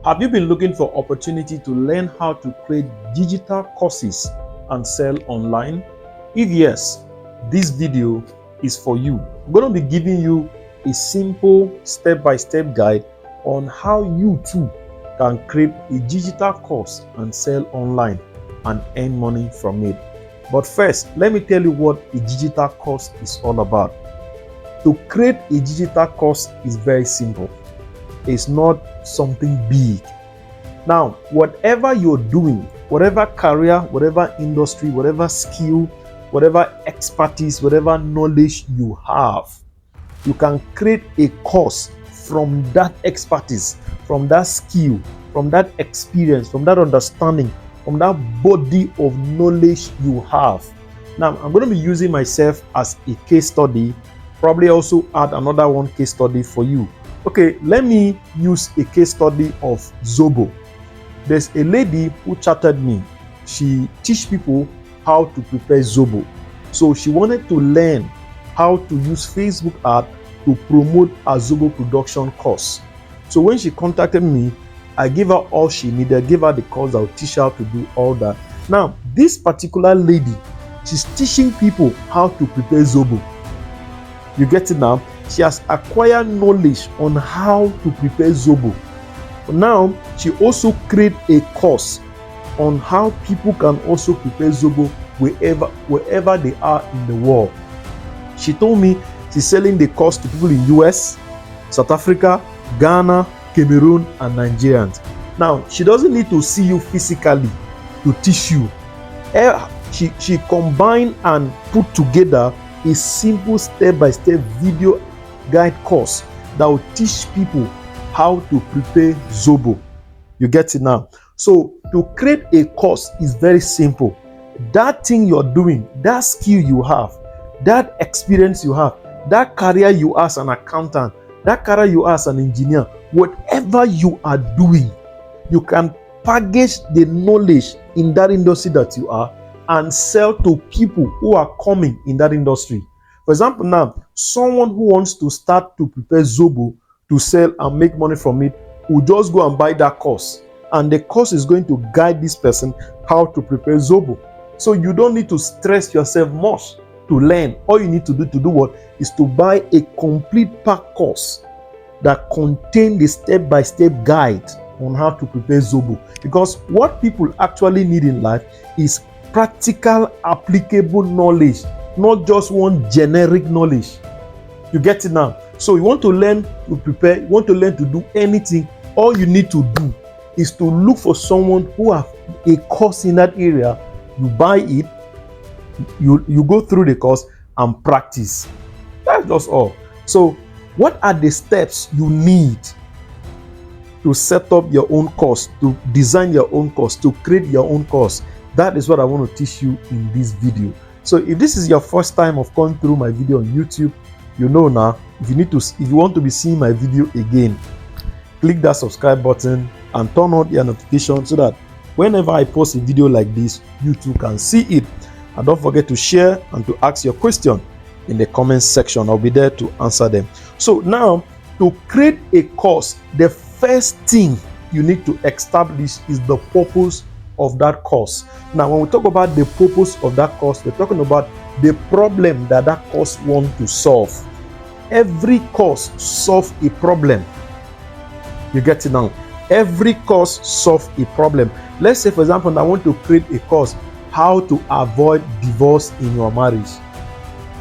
Have you been looking for opportunity to learn how to create digital courses and sell online? If yes, this video is for you. I'm going to be giving you a simple step-by-step guide on how you too can create a digital course and sell online and earn money from it. But first, let me tell you what a digital course is all about. To create a digital course is very simple. It's not something big. Now, whatever you're doing, whatever career, whatever industry, whatever skill, whatever expertise, whatever knowledge you have, you can create a course from that expertise, from that skill, from that experience, from that understanding, from that body of knowledge you have. Now, I'm going to be using myself as a case study, probably also add another one case study for you. Okay, let me use a case study of Zobo. There's a lady who chatted me. She teach people how to prepare Zobo. So she wanted to learn how to use Facebook ad to promote a Zobo production course. So when she contacted me, I gave her all she needed, gave her the course that would teach her to do all that. Now, this particular lady, she's teaching people how to prepare Zobo. You get it now? She has acquired knowledge on how to prepare Zobo. Now, she also create a course on how people can also prepare Zobo wherever they are in the world. She told me she's selling the course to people in US, South Africa, Ghana, Cameroon, and Nigerians. Now, she doesn't need to see you physically to teach you. She combined and put together a simple step-by-step video guide course that will teach people how to prepare Zobo. You get it now? So to create a course is very simple. That thing you're doing, that skill you have, that experience you have, that career you are as an accountant, that career you are as an engineer, whatever you are doing, you can package the knowledge in that industry that you are and sell to people who are coming in that industry. For example, now, someone who wants to start to prepare Zobo to sell and make money from it will just go and buy that course. And the course is going to guide this person how to prepare Zobo. So you don't need to stress yourself much to learn. All you need to do what is to buy a complete pack course that contains the step-by-step guide on how to prepare Zobo. Because what people actually need in life is practical, applicable knowledge, not just one generic knowledge. You get it now? So you want to learn to prepare, you want to learn to do anything, all you need to do is to look for someone who has a course in that area. You buy it, you go through the course and practice. That's just all. So what are the steps you need to set up your own course, to design your own course, to create your own course? That is what I want to teach you in this video. So if this is your first time of going through my video on YouTube, you know now, if you want to be seeing my video again, click that subscribe button and turn on your notification so that whenever I post a video like this, you too can see it. And don't forget to share and to ask your question in the comment section. I'll be there to answer them. So now, to create a course, the first thing you need to establish is the purpose of that course. Now, when we talk about the purpose of that course, we're talking about the problem that that course wants to solve. Every course solves a problem. You get it now? Every course solves a problem. Let's say, for example, I want to create a course, how to avoid divorce in your marriage.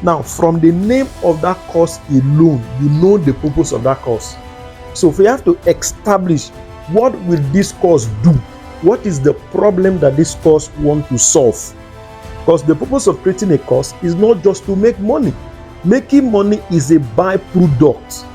Now, from the name of that course alone, you know the purpose of that course. So if you have to establish what will this course do, what is the problem that this course wants to solve? Because the purpose of creating a course is not just to make money. Making money is a byproduct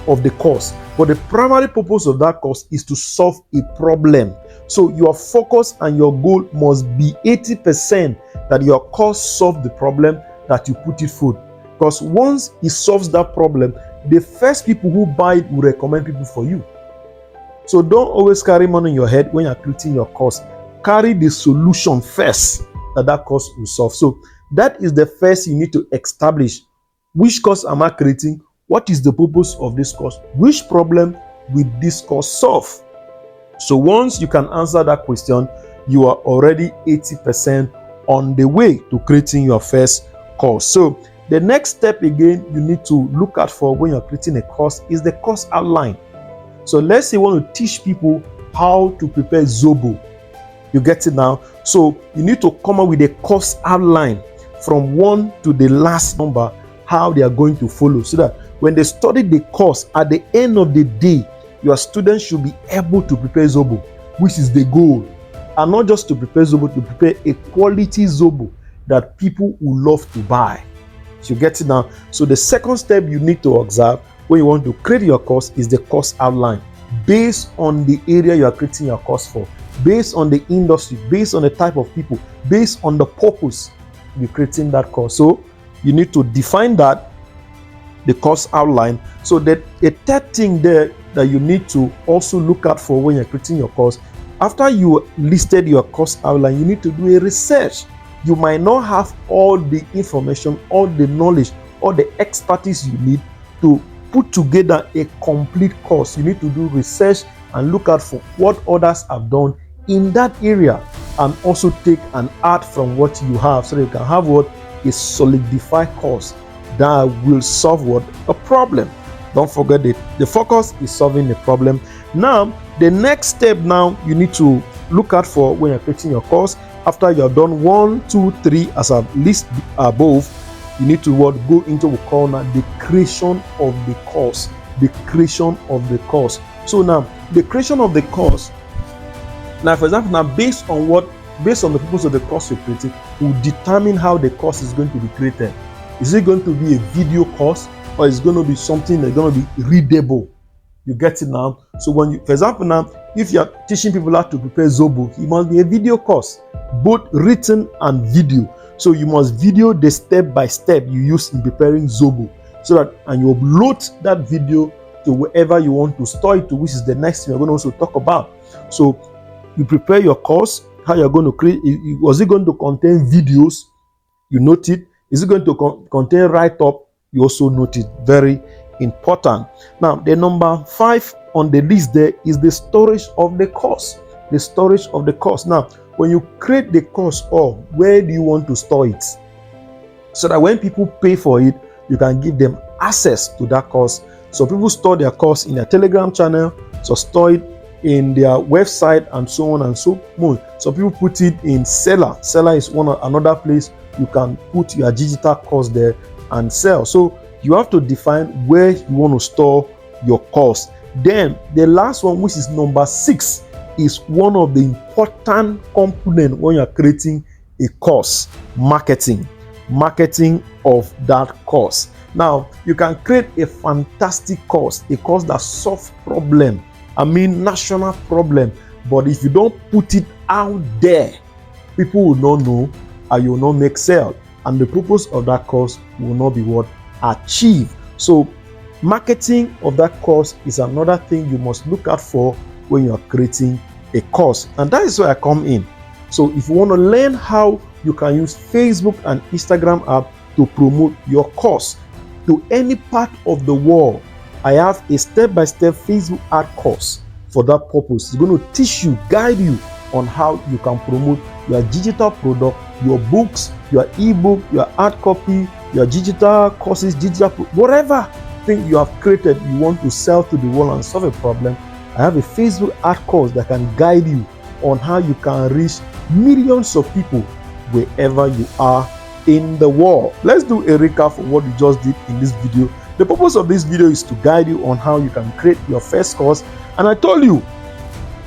of the course. But the primary purpose of that course is to solve a problem. So your focus and your goal must be 80% that your course solves the problem that you put it for. Because once it solves that problem, the first people who buy it will recommend people for you. So don't always carry money in your head when you're creating your course. Carry the solution first that course will solve. So that is the first you need to establish. Which course am I creating? What is the purpose of this course? Which problem will this course solve? So once you can answer that question, you are already 80% on the way to creating your first course. So the next step again you need to look out for when you're creating a course is the course outline. So let's say you want to teach people how to prepare Zobo. You get it now? So you need to come up with a course outline from 1 to the last number, how they are going to follow, so that when they study the course, at the end of the day, your students should be able to prepare Zobo, which is the goal. And not just to prepare Zobo, to prepare a quality Zobo that people will love to buy. So you get it now? So the second step you need to observe when you want to create your course is the course outline, based on the area you are creating your course for, based on the industry, based on the type of people, based on the purpose you're creating that course. So you need to define that, the course outline. So that a third thing there that you need to also look out for when you're creating your course, after you listed your course outline, you need to do a research. You might not have all the information, all the knowledge, all the expertise you need to put together a complete course. You need to do research and look out for what others have done in that area, and also take and add from what you have, so that you can have what is solidified course that will solve what a problem. Don't forget that the focus is solving the problem. Now the next step now you need to look out for when you're creating your course, after you have done 1, 2, 3 as I've listed above, you need to go into what we call now the creation of the course. The creation of the course. So now the creation of the course, now for example, now based on the purpose of the course you're creating, will determine how the course is going to be created. Is it going to be a video course, or is it going to be something that's going to be readable? You get it now? So when you, for example, now if you are teaching people how to prepare Zobo, it must be a video course, both written and video. So you must video the step by step you use in preparing Zobo, so that, and you upload that video to wherever you want to store it to, which is the next thing we're going to also talk about. So you prepare your course, how you're going to create. Was it going to contain videos? You note it. Is it going to contain write-up? You also note it. Very important. Now the number 5 on the list there is the storage of the course. The storage of the course. Now when you create the course, where do you want to store it, so that when people pay for it, you can give them access to that course. So people store their course in their Telegram channel, so store it in their website, and so on and so on. So people put it in Seller. Seller is another place you can put your digital course there and sell. So you have to define where you want to store your course. Then the last one, which is number 6, is one of the important components when you are creating a course: marketing of that course. Now you can create a fantastic course, a course that solves problem, national problem, but if you don't put it out there, people will not know, and you will not make sale, and the purpose of that course will not be what achieved. So marketing of that course is another thing you must look out for when you are creating a course, and that is where I come in. So if you want to learn how you can use Facebook and Instagram app to promote your course to any part of the world, I have a step-by-step Facebook ad course for that purpose. It's going to teach you, guide you on how you can promote your digital product, your books, your ebook, your hard copy, your digital courses, whatever thing you have created you want to sell to the world and solve a problem. I have a Facebook ad course that can guide you on how you can reach millions of people wherever you are in the world. Let's do a recap of what we just did in this video. The purpose of this video is to guide you on how you can create your first course, and I told you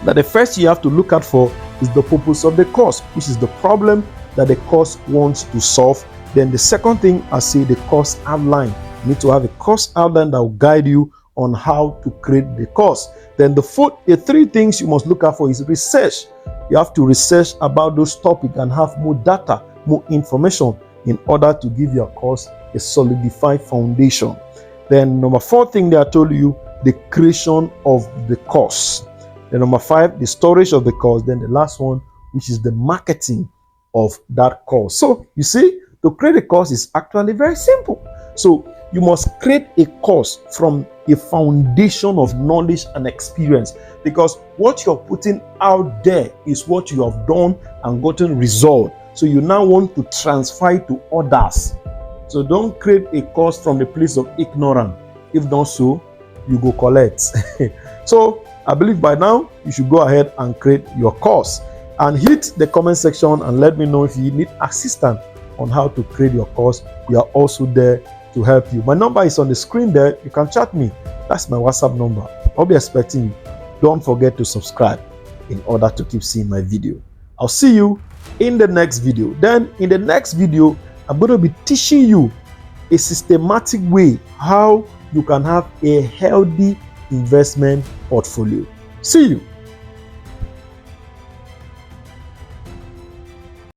that the first you have to look out for is the purpose of the course, which is the problem that the course wants to solve. Then the second thing, I say, the course outline. You need to have a course outline that will guide you on how to create the course. Then the 3 things you must look out for is research. You have to research about those topics and have more data, more information, in order to give your course a solidified foundation. Then number 4 thing that I told you, the creation of the course. Then number 5, the storage of the course. Then the last one, which is the marketing of that course. So you see, to create a course is actually very simple. So You must create a course from a foundation of knowledge and experience, because what you're putting out there is what you have done and gotten result. So you now want to transfer it to others. So don't create a course from the place of ignorance. If not so, you go collect. So I believe by now you should go ahead and create your course, and hit the comment section and let me know if you need assistance on how to create your course. We are also there to help you. My number is on the screen there. You can chat me. That's my WhatsApp number. I'll be expecting you. Don't forget to subscribe in order to keep seeing my video. I'll see you in the next video. Then in the next video, I'm going to be teaching you a systematic way how you can have a healthy investment portfolio. See you.